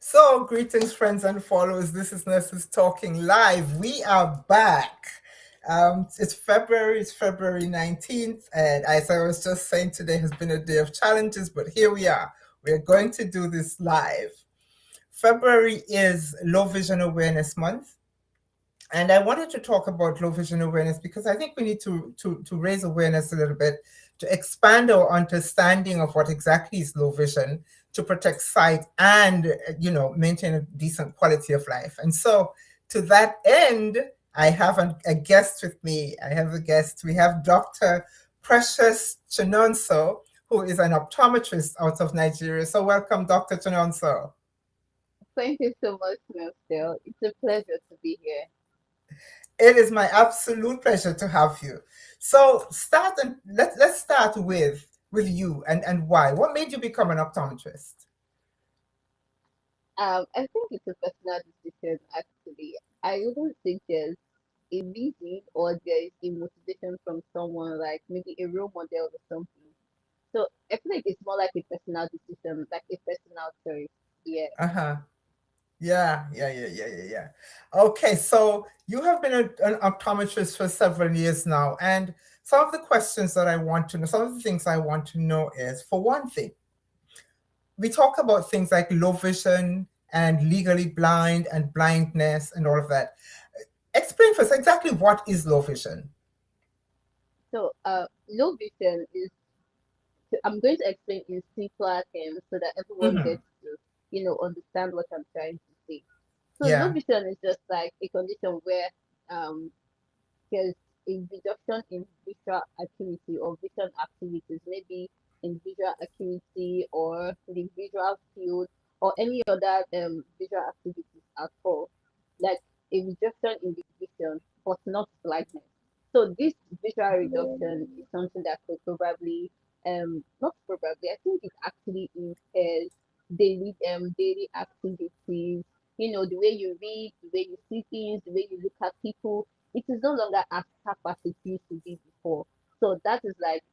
So, greetings, friends and followers. This is Nurses Talking Live. We are back. It's February 19th, and as I was just saying, today has been a day of challenges, but here we are. We're going to do this live. February is Low Vision Awareness Month. And I wanted to talk about low vision awareness because I think we need to raise awareness a little bit, to expand our understanding of what exactly is low vision, to protect sight and maintain a decent quality of life. And so to that end, I have a guest with me. I have a guest. We have Dr. Precious Chinonso, who is an optometrist out of Nigeria. So welcome, Dr. Chinonso. Thank you so much, Michelle. It's a pleasure to be here. It is my absolute pleasure to have you. So start and let's start with you and why. What made you become an optometrist? I think it's a personal decision, actually. I wouldn't think there's a reason or there is a motivation from someone, like maybe a role model or something. So I feel like it's more like a personal decision, like a personal choice. Yeah. Uh-huh. Yeah. Okay, so you have been an optometrist for several years now, and some of the questions that I want to know, some of the things I want to know is, for one thing, we talk about things like low vision and legally blind and blindness and all of that. Explain first exactly what is low vision. So low vision is, I'm going to explain in simpler terms so that everyone Hmm. gets to, understand what I'm trying to say. So low Yeah. vision is just like a condition where um there's a reduction in visual acuity or vision activities, maybe in visual acuity or the visual field or any other visual activities at all, like a reduction in the vision, but not blindness. So this visual reduction is something that could probably, not probably, I think it actually impairs daily activities. The way you read, the way you see things, the way you look at people, it is no longer as sharp as it used to be before. So that is like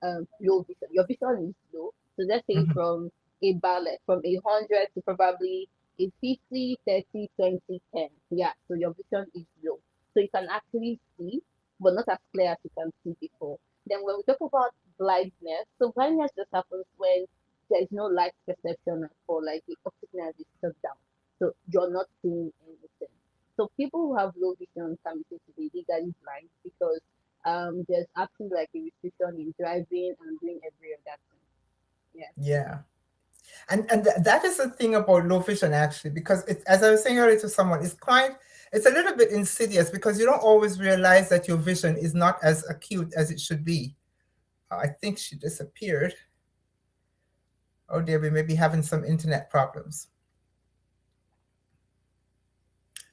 low vision. Your vision is low. So let's say Mhm. from a balance, from 100 to probably a 50, 30, 20, 10. Yeah, so your vision is low. So you can actually see, but not as clear as you can see before. Then when we talk about blindness, so blindness just happens when there is no light perception at all, like the optic nerve is shut down. So you're not seeing anything. So people who have low vision can be said to be legally blind because there's actually like a restriction in driving and doing every other thing. Yeah. Yeah. And that is the thing about low vision actually, because it, as I was saying earlier to someone, it's a little bit insidious because you don't always realize that your vision is not as acute as it should be. I think she disappeared. Oh dear, we may be having some internet problems.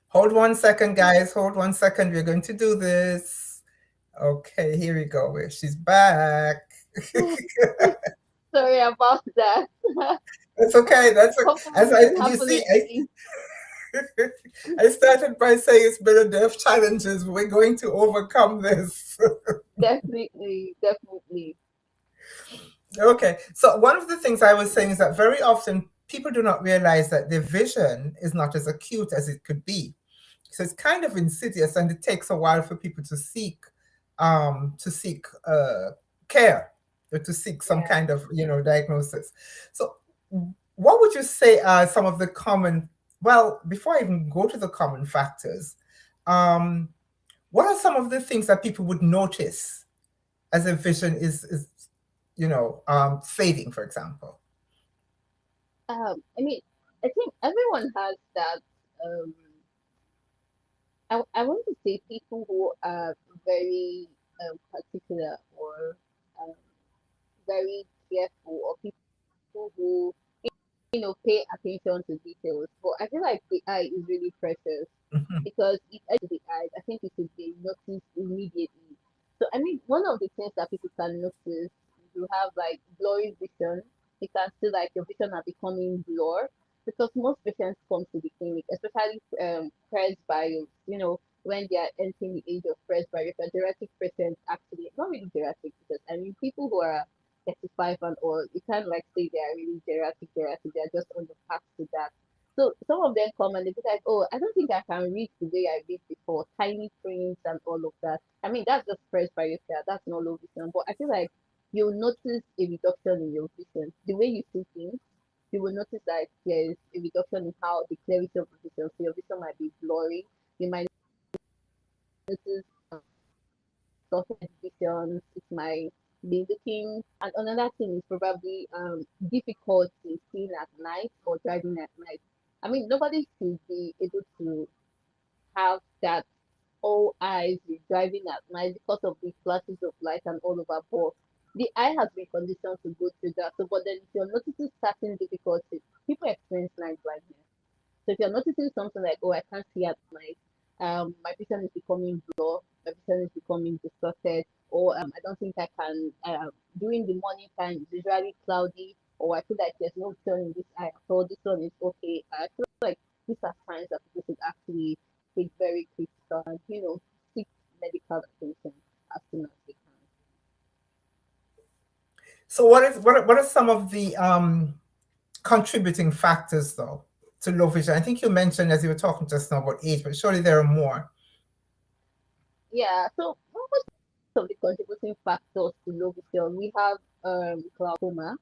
Hold 1 second, guys. Hold 1 second. We're going to do this. Okay, here we go. She's back. Sorry about that. That's okay. Hopefully As it I won't you happen see, again. I started by saying it's been a day of challenges. We're going to overcome this. Definitely, definitely. Okay. So one of the things I was saying is that very often people do not realize that their vision is not as acute as it could be. So it's kind of insidious, and it takes a while for people to seek care, or to seek some Yeah. kind of diagnosis. So what would you say are some of the common, well, before I even go to the common factors, um, what are some of the things that people would notice as a vision is fading, for example? I mean, I think everyone has that. Um, I want to say people who are very particular or um, very careful, or people who pay attention to details. But I feel like the eye is really precious Mhm. because if I the eyes, I think it should be noticed immediately. So I mean, one of the things that people can notice, you have like blurry vision. You can see like your vision are becoming blur because most patients come to the clinic, especially press when they are entering the age of press bio. If a geriatric patient, actually not really geriatric because I mean people who are 35 and all, you can't like say they are really geriatric, they are just on the path to that. So some of them come and they be like, "Oh, I don't think I can read the way I read before. Tiny prints and all of that." I mean, that's just presbyopia. That's not low vision. But I feel like you'll notice a reduction in your vision. The way you see things, you will notice that there is a reduction in how the clarity of the vision. So your vision might be blurry. You might notice softened visions. It might be looking. And another thing is probably difficulty seeing at night or driving at night. I mean, nobody should be able to have that all eyes with driving at night because of the flashes of light and all over. But the eye has been conditioned to go through that. So, but then if you're noticing certain difficulties, people experience night blindness. So if you're noticing something like, oh, I can't see at night, my vision is becoming blur, my vision is becoming distorted, or I don't think I can, during the morning time, it's usually cloudy, or I feel like there's no sun in this eye, so this one is okay. I feel like these are signs that people should actually take very critical and, seek medical attention as soon as they can. So what are some of the contributing factors though to low vision? I think you mentioned as you were talking just now about age, but surely there are more. Yeah, so most of the contributing factors to low vision, we have glaucoma.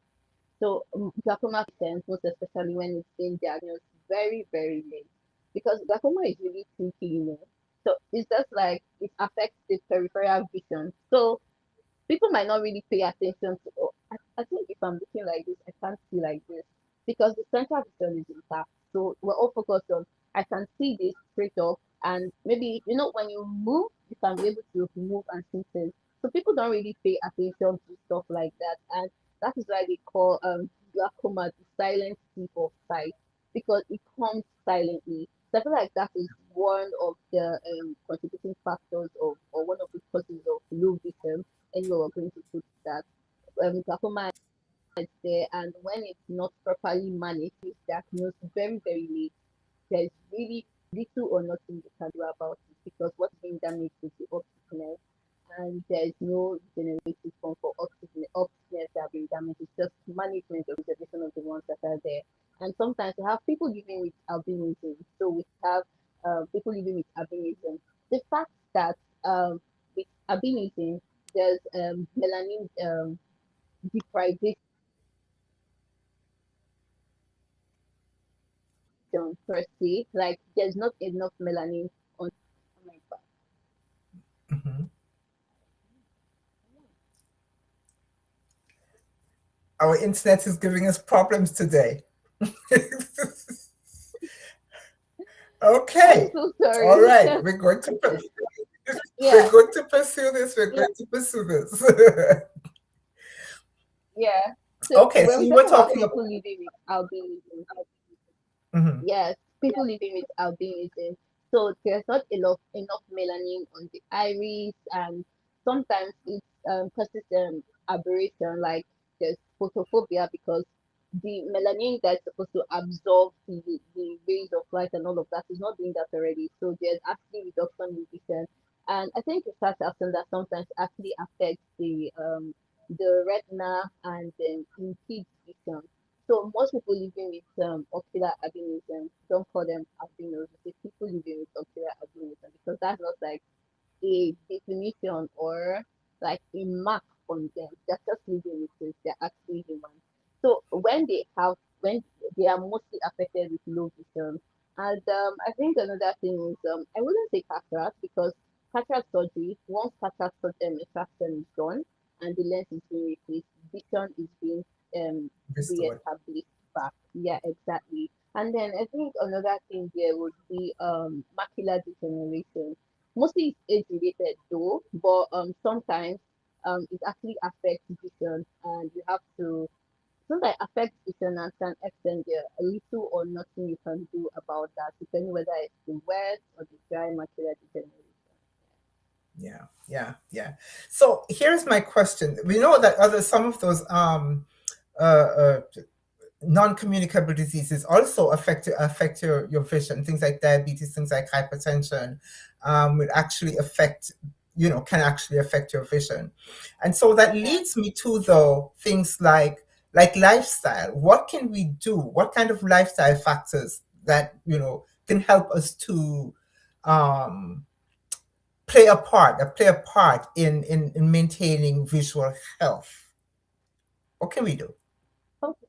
So glaucoma patients, most especially when it's being diagnosed very, very late, because glaucoma is really tricky. So it's just like it affects the peripheral vision. So people might not really pay attention to, oh, I think if I'm looking like this, I can't see like this because the central vision is intact. So we're all focused on, I can see this straight up, and maybe, when you move, you can be able to move and see things. So people don't really pay attention to stuff like that. And that is why they call glaucoma the silent thief of sight because it comes silently. So I feel like that is one of the contributing factors of, or one of the causes of low vision anywhere we're going to put that. Glaucoma is there, and when it's not properly managed, it's diagnosed very, very late. There's really little or nothing you can do about it because what's being damaged is the optic nerve, and there is no regenerative form for optic nerves that have been damaged. It's just management or preservation of the ones that are there. And sometimes we have people living with albinism. So we have people living with albinism. The fact that with albinism, there's melanin deprivation per se. Like there's not enough melanin on. Oh my God. Mhm. Our internet is giving us problems today. I'm Okay. so All sorry. right. We're going to we're Yeah, going to pursue this. We're going to pursue this. yeah. So Okay. So when we you talk were about talking about. people living with albinism, Mhm. yes, people living with albinism. So there's not enough melanin on the iris, and sometimes it causes aberration, like there's photophobia because the melanin that's supposed to absorb the rays of light and all of that is not doing that already. So there's actually reduction in vision, and I think research has shown that sometimes actually affects the retina and impedes vision. So most people living with ocular albinism don't call them albinos. They say people living with ocular albinism because that's not like a definition or like a mark on them. They're just living with it. They're actually human. So when they are mostly affected with low vision, and I think another thing is I wouldn't say cataract because cataract surgery once cataract extraction is done and the lens is being replaced, vision is being um Restored. re-established back. Yeah, exactly. And then I think another thing there would be macular degeneration. Mostly it's age related though, but sometimes it actually affects vision and you have to sometimes affects vision and to an extent there a little or nothing you can do about that, depending whether it's the wet or the dry macular degeneration. Yeah, yeah, yeah. So here's my question. We know that other some of those uh, uh, non-communicable diseases also affect your vision. Things like diabetes, things like hypertension, will actually affect can actually affect your vision. And so that Yeah. leads me to though things like lifestyle. What can we do? What kind of lifestyle factors that can help us to um, play a part in maintaining visual health? What can we do? Okay.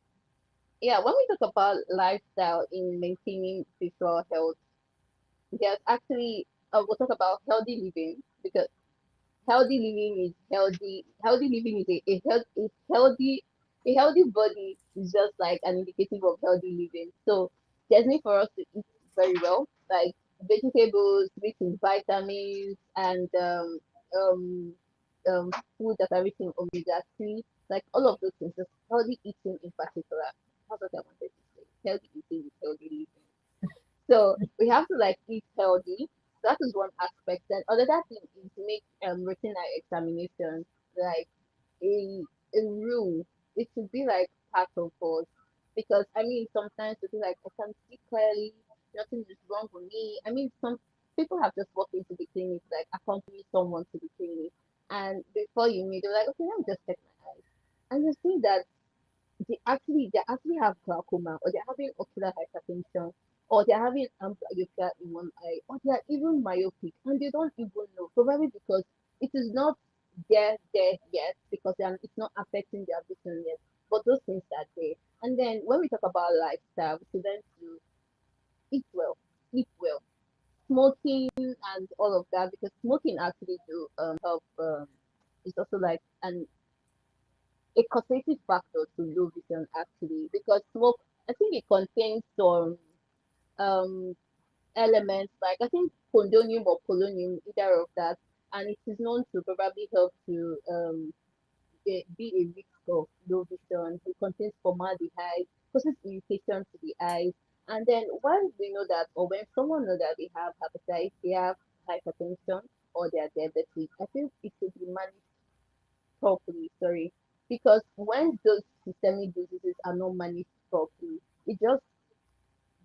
Yeah, when we talk about lifestyle in maintaining visual health, there's actually we'll talk about healthy living because healthy living is healthy. Healthy living is a healthy body is just like an indicative of healthy living. So there's need for us to eat very well, like vegetables, rich in vitamins, and um, um, food that are rich in omega 3, like all of those things. Just healthy eating in particular. That's what I wanted to say. Healthy eating is healthy living. So we have to like eat healthy. That is one aspect. Then another thing is make routine eye examination like a rule. It should be like part of us. Because I mean sometimes to be like I can see clearly, nothing is wrong with me. I mean some people have just walked into the clinic, like accompany someone to the clinic, and before you know they're like, okay, let me just check my eyes. And you see that they actually have glaucoma, or they're having ocular hypertension, or they're having amblyopia in one eye, or they're even myopic and they don't even know, probably because it is not there yet, because it's not affecting their vision yet, but those things are there. And then when we talk about lifestyle, we should then to eat well, sleep well, smoking and all of that, because smoking actually do help. It's also like a causative factor to low vision actually, because smoke, I think it contains some um elements like I think condonium or polonium, either of that, and it is known to probably help to be a risk of low vision. It contains formaldehyde, causes irritation to the eyes. And then once we know that, or when someone know that they have hepatitis, they have hypertension, or they are diabetic, I think it should be managed properly, sorry. Because when those systemic diseases are not managed properly, it just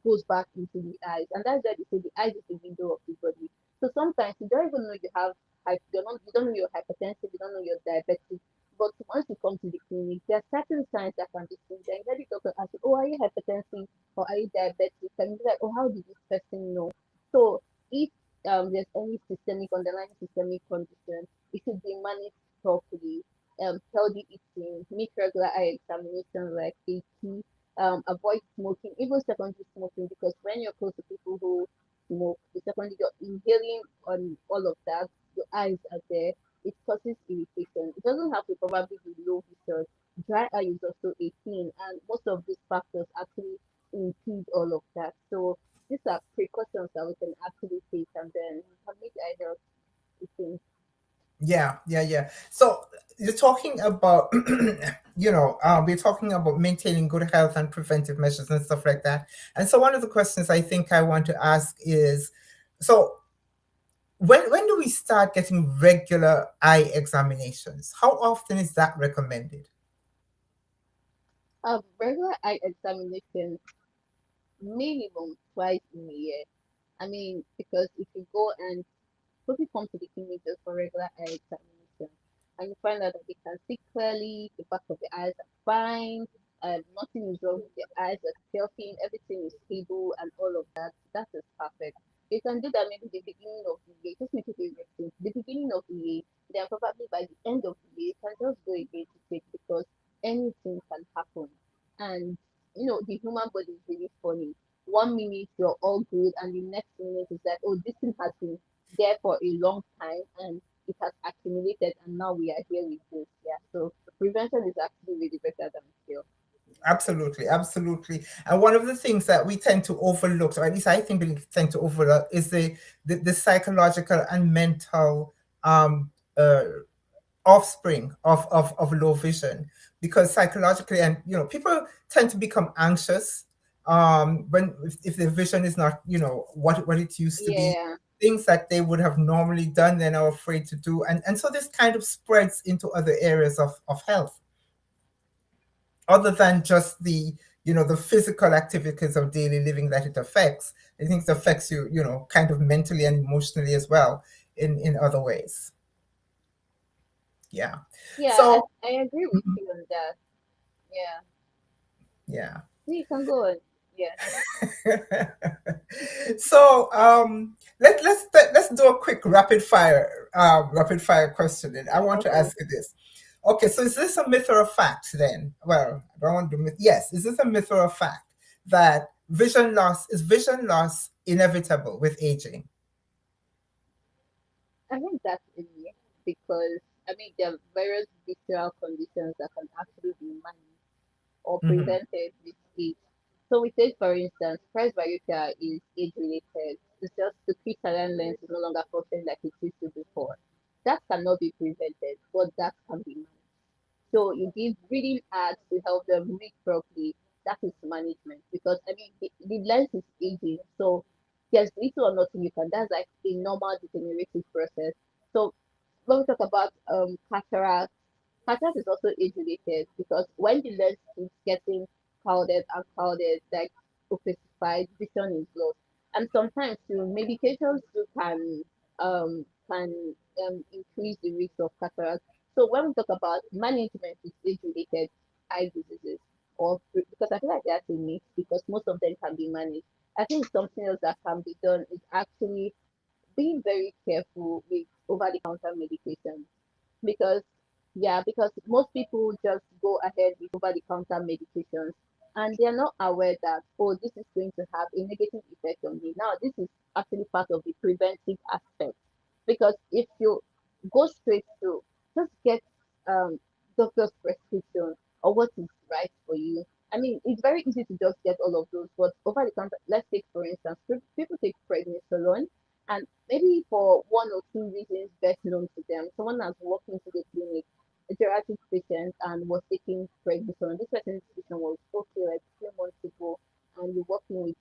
goes back into the eyes. And that's why they say the eyes is the window of the body. So sometimes you don't even know you have you don't know you're hypertensive, you don't know you're diabetic. But once you come to the clinic, there are certain signs that can be seen. Then the doctor asks you, oh, are you hypertensive or are you diabetic? And you're like, oh, how did this person know? So if there's any underlying systemic condition, it should be managed properly. Healthy eating, make regular eye examination like a key, avoid smoking, even secondary smoking, because when you're close to people who smoke, the secondary you're inhaling on all of that, your eyes are there, it causes irritation. It doesn't have to probably be low vision. Dry eye is also a thing, and most of these factors actually impede all of that. So these are precautions that we can actually take, and then we can make eye health a thing. Yeah, yeah, yeah. So you're talking about, we're talking about maintaining good health and preventive measures and stuff like that. And so one of the questions I think I want to ask is, so when do we start getting regular eye examinations? How often is that recommended? Regular eye examination minimum twice in a year. I mean, because if you go and people come to the clinic just for regular eye examination, and you find out that they can see clearly, the back of the eyes are fine, nothing is wrong with the eyes, they're healthy, everything is stable, and all of that. That is perfect. You can do that maybe the beginning of the year, just make it a routine. The beginning of the year, then probably by the end of the year, you can just go again to take, because anything can happen. And the human body is really funny. 1 minute you're all good, and the next minute is like, oh, this thing has been there for a long time and it has accumulated, and now we are here with this. Yeah. So prevention is actually really better than cure. Absolutely, absolutely. And one of the things that we tend to overlook, or at least I think we tend to overlook, is the psychological and mental um, uh, offspring of low vision, because psychologically, and people tend to become anxious when if their vision is not what it used to be. Yeah. Things that they would have normally done, they're now afraid to do, and so this kind of spreads into other areas of health, other than just the physical activities of daily living that it affects. I think it affects you, kind of mentally and emotionally as well, in other ways. Yeah. Yeah, So I agree with you on that. Yeah. yeah. You can go on. Yeah. So let's do a quick rapid fire question. And I want to Okay. ask you this. Okay, so is this a myth or a fact then? Well, I don't want to myth. Yes, is this a myth or a fact that vision loss inevitable with aging? I think that's a myth because I mean there are various visual conditions that can actually be managed or Hmm. prevented with age. So we take for instance, presbyopia is age related. It's just the crystalline lens is no longer functioning like it used to before. That cannot be prevented, but that can be managed. So you give reading ads to help them read properly. That is management because I mean the lens is aging, so there's little or nothing you can. That's like a normal degenerative process. So when we talk about cataract, cataract is also age related because when the lens keeps getting clouded and clouded, like opacified, vision is lost. And sometimes too, medications too can increase the risk of cataract. So when we talk about management with age related eye diseases, or because I feel like that's a myth because most of them can be managed. I think something else that can be done is actually being very careful with over the counter medication because because most people just go ahead with over the counter medications and they're not aware that oh this is going to have a negative effect on me. Now this is actually part of the preventive aspect because if you go straight to just get um doctor's prescription or what is right for you. I mean, it's very easy to just get all of those, but over the counter, let's take for instance, people take prednisolone and maybe for one or two reasons best known to them, someone has walked into the clinic, a geriatric patient, and was taking prednisone. This person's situation was okay like 3 months ago, and you're working with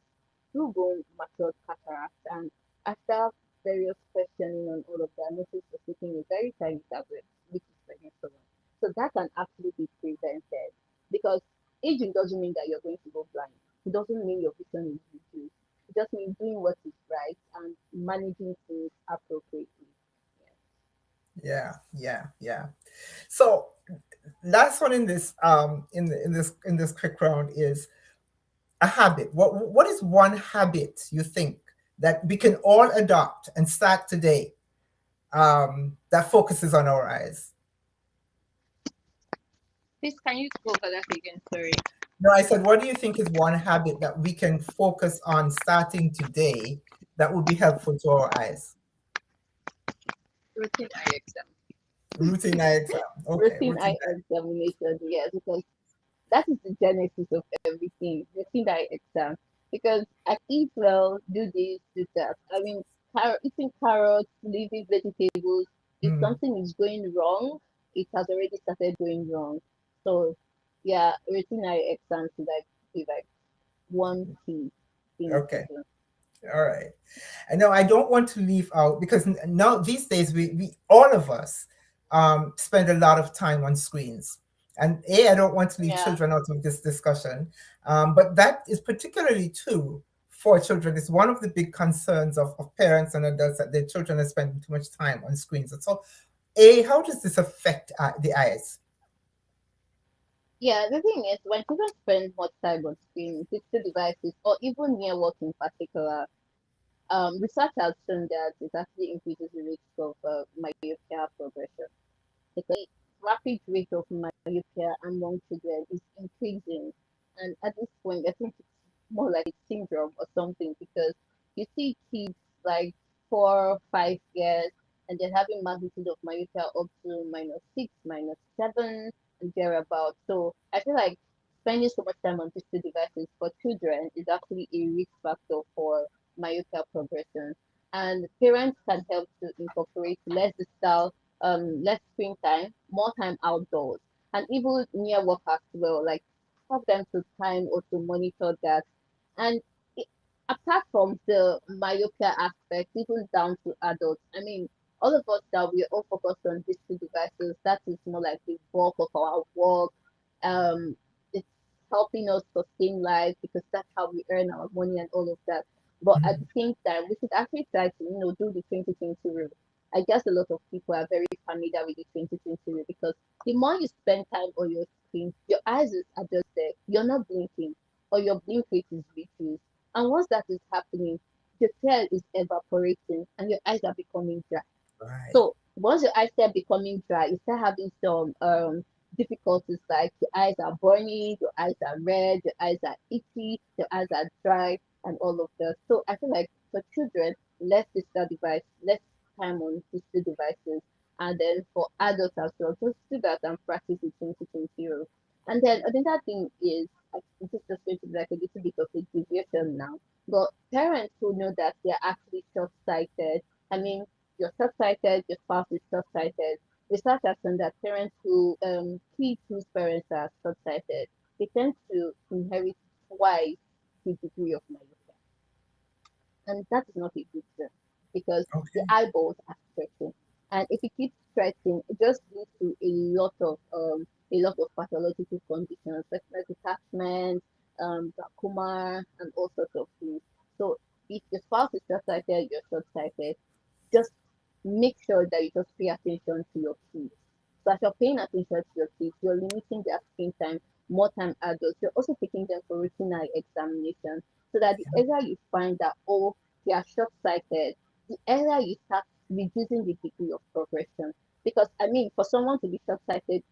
full bone matured cataract. And after various questioning on all of that, noticed was taking a very tiny tablet, which is prednisone. So that can actually be prevented because aging doesn't mean that you're going to go blind. It doesn't mean your vision is reduced. It just means doing what is right and managing things appropriately. Yeah, yeah, yeah. So last one in this in this quick round is a habit. What is one habit you think that we can all adopt and start today, that focuses on our eyes? Please, can you go over that again? Sorry. No, I said, what do you think is one habit that we can focus on starting today that would be helpful to our eyes? Routine eye exam. Routine eye exam. Okay, Routine routine eye examination, yes, because that is the genesis of everything. Routine eye exam. Because I eat well, do this, do that. I mean, eating carrots, leafy vegetables, eye. if something is going wrong, it has already started going wrong. So, yeah, routine eye exam is like, be like one key thing to Okay, do. all right. I know I don't want to leave out because now these days we all of us spend a lot of time on screens. And I don't want to leave Yeah. children out of this discussion, but that is particularly true for children. It's one of the big concerns of parents and adults that their children are spending too much time on screens. And so, how does this affect the eyes? Yeah, the thing is, when children spend much time on screens, digital devices, or even near work in particular, research has shown that it actually increases the risk of myopia progression because rapid rate of myopia among children is increasing. And at this point, I think it's more like a syndrome or something because you see kids like 4, 5 years and they're having magnitude of myopia up to -6, -7, and thereabouts. So I feel like spending so much time on digital devices for children is actually a risk factor for myopia progression. And parents can help to incorporate less screen time, more time outdoors, and even near work as well. Like help them to time or to monitor that. And it, apart from the myopia aspect, even down to adults. I mean, all of us that we all focused on digital devices, that is more like the bulk of our work. It's helping us sustain life because that's how we earn our money and all of that. But at the Mhm. same time, we should actually try to, do the 2020 rule. I guess a lot of people are very familiar with the 2020 rule because the more you spend time on your screen, your eyes is adjusted. You're not blinking. or your blue rate is reduced. And once that is happening, your tear is evaporating and your eyes are becoming dry. Right. So once your eyes start becoming dry, you start having some difficulties like your eyes are burning, your eyes are red, your eyes are itchy, your eyes are dry, and all of that. So I feel like for children, less digital device, less time on digital devices, and then for adults as well, just do that and practice it 2020. And then another thing is, this is just going to be like a little bit of a deviation now, but parents who know that they're actually short-sighted, I mean, you're short-sighted, your spouse is short-sighted. Research has shown that parents who, kids whose parents are short-sighted, they tend to inherit twice the degree of myopia. And that is not a good thing because the Okay. eyeballs are stretching. And if it keeps stretching, it just leads to a lot of pathological conditions, such as detachment, glaucoma, and all sorts of things. So if your spouse is short-sighted, you're short-sighted, just make sure that you just pay attention to your kids. So as you're paying attention to your kids, you're limiting their screen time, more time adults. You're also taking them for routine eye examinations so that the Yeah. earlier you find that, oh, they are short sighted, the earlier you start reducing the degree of progression. Because, I mean, for someone to be short sighted,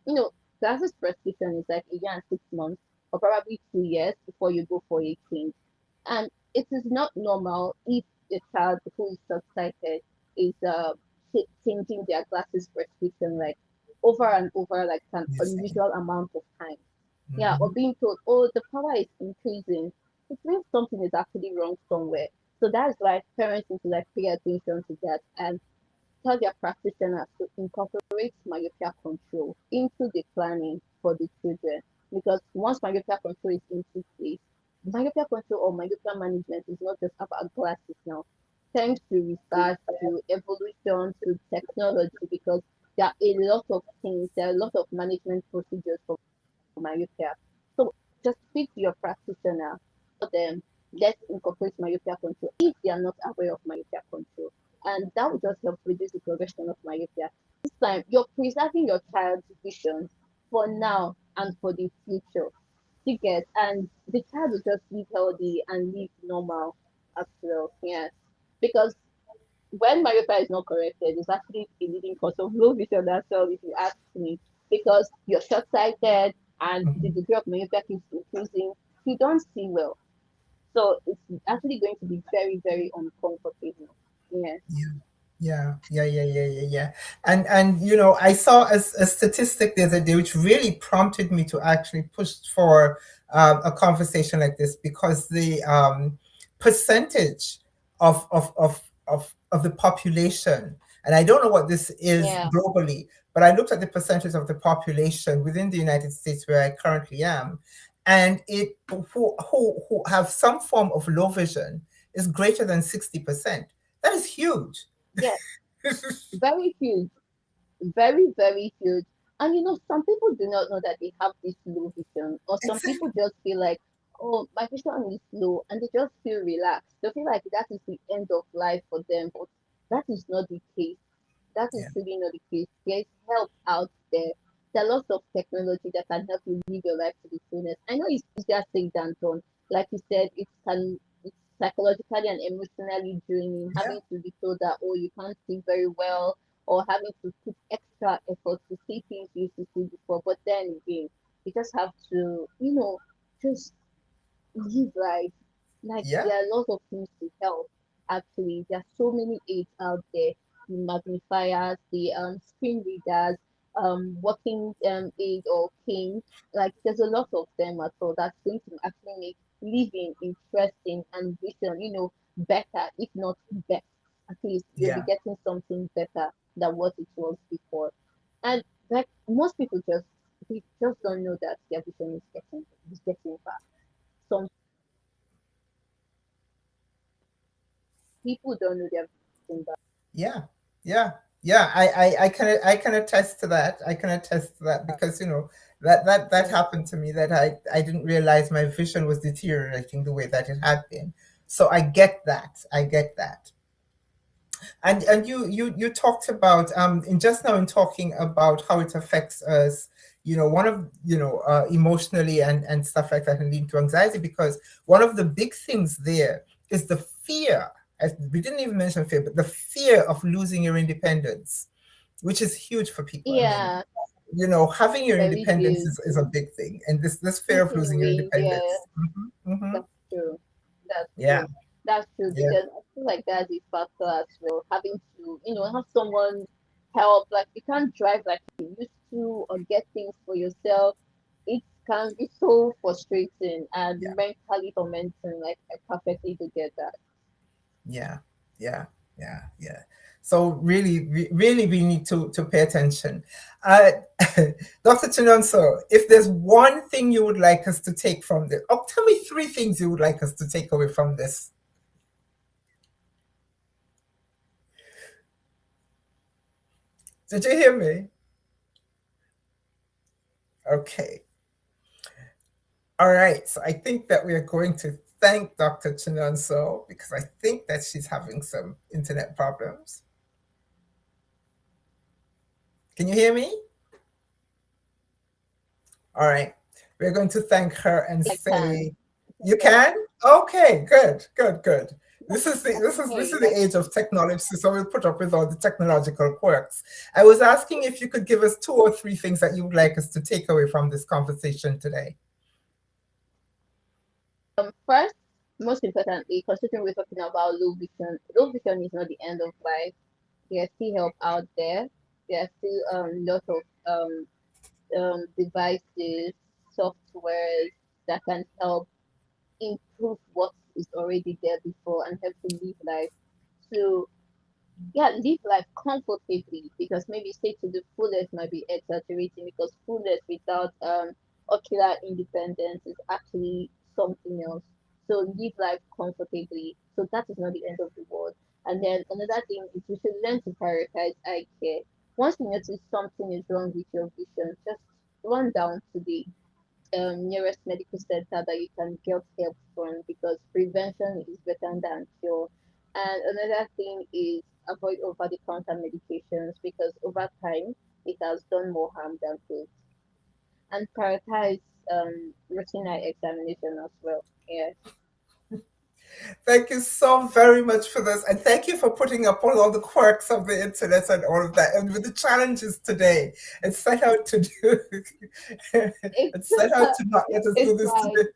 glasses prescription is like a year and 6 months or probably 2 years before you go for a change. And it is not normal if a child who is short sighted is changing their glasses prescription like over and over, like an The same. unusual amount of time. Yeah, or Hmm. being told, oh, the power is increasing. It means something is actually wrong somewhere. So that's why parents need to like pay attention to that and tell their practitioners to incorporate myopia control into the planning for the children. Because once myopia control is into place, myopia control or myopia management is not just about glasses now. Thanks to research, to evolution, to technology, because there are a lot of things, there are a lot of management procedures for myopia. So just speak to your practitioner, tell them, let's incorporate myopia control if they are not aware of myopia control. And that will just help reduce the progression of myopia. This time, you're preserving your child's vision for now and for the future. You get, and the child will just live healthy and live normal as well. Yes. Because when myopia is not corrected, it's actually a leading cause of low vision as well, if you ask me, because you're short-sighted and the Hmm. degree of myopia keeps increasing, you don't see well. So it's actually going to be very, very uncomfortable. Yes. Yeah. Yeah. And I saw a statistic the other day which really prompted me to actually push for a conversation like this because the percentage of the population, and I don't know what this is Yeah. globally, but I looked at the percentage of the population within the United States where I currently am, and it who have some form of low vision is greater than 60%. That is huge. Yes. Very huge. Very, very huge. And some people do not know that they have this low vision, or some people Exactly. just feel like, oh, my vision is low, and they just feel relaxed. They feel like that is the end of life for them, but that is not the case. That is Yeah. really not the case. There is help out there. There are lots of technology that can help you live your life to the fullness. I know it's easier said than done. Like you said, it's psychologically and emotionally draining Yeah. having to be told that, oh, you can't see very well, or having to put extra effort to see things you used to see before. But then again, you just have to, just live life. Like Yeah. there are lots of things to help. Actually, there are so many aids out there: the magnifiers, the screen readers, working aid or cane. Like there's a lot of them at all that's going to actually make living interesting and vision, better, if not best. At least you'll be Yeah. getting something better than what it was before. And like most people they just don't know that their vision is getting bad. Some people don't know their vision bad. Yeah. Yeah. Yeah. I can attest to that. I can attest to that because that Yeah. happened to me that I didn't realize my vision was deteriorating the way that it had been. So I get that. I get that. And you talked about in just now in talking about how it affects us, one of, emotionally and stuff like that, and leading to anxiety, because one of the big things there is the fear. We didn't even mention fear, but the fear of losing your independence, which is huge for people. I mean, Yeah, having your very independence huge. is a big thing, and this fear of Taking losing your away, yeah, independence. that's true. That's Yeah, true. That's true yeah, because I feel like that's a factor as well. Having to, have someone help, like you can't drive like you used to or get things for yourself. It can be so frustrating and yeah, mentally tormenting. Like I perfectly do get that. yeah, yeah, yeah. So really, really, we need to pay attention. Uh, Dr. Chinonso, if there's one thing you would like us to take from this, oh, tell me three things you would like us to take away from this. Did you hear me? Okay. All right. So I think that we are going to thank Dr. Chinonso, because I think that she's having some internet problems. Can you hear me? All right. We're going to thank her and I can. say, I can you hear you. can? Okay, good, good, good. Yeah, This is the I this can is hear this you. is the Like, age of technology, so we'll put up with all the technological quirks. I was asking if you could give us two or three things that you would like us to take away from this conversation today. first, most importantly, considering we're talking about low vision is not the end of life. There's still help out there. There's still lot of devices, softwares that can help improve what is already there before and help you live life. So yeah, live life comfortably because maybe stay to the fullest might be exaggerating because fullest without ocular independence is actually something else. So live life comfortably. So that is not the end of the world. And then another thing is we should learn to prioritize eye care. Once you notice something is wrong with your vision, just run down to the nearest medical center that you can get help from because prevention is better than cure. And another thing is avoid over the counter medications because over time it has done more harm than good. And prioritize routine eye examination as well. Yeah. Thank you so very much for this, and thank you for putting up all the quirks of the internet and all of that, and with the challenges today. It set out to do. It's It set out to not let us it's do this fine. today.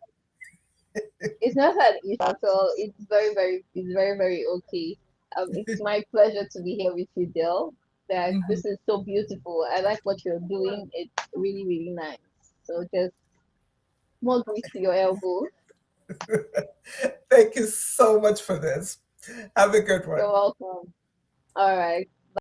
It's not an issue at all. It's very, very okay. It's my pleasure to be here with you, Dale. That Mhm. this is so beautiful. I like what you're doing. It's really, really nice. So just more grease to your elbow. Thank you so much for this. Have a good You're one. welcome. All right.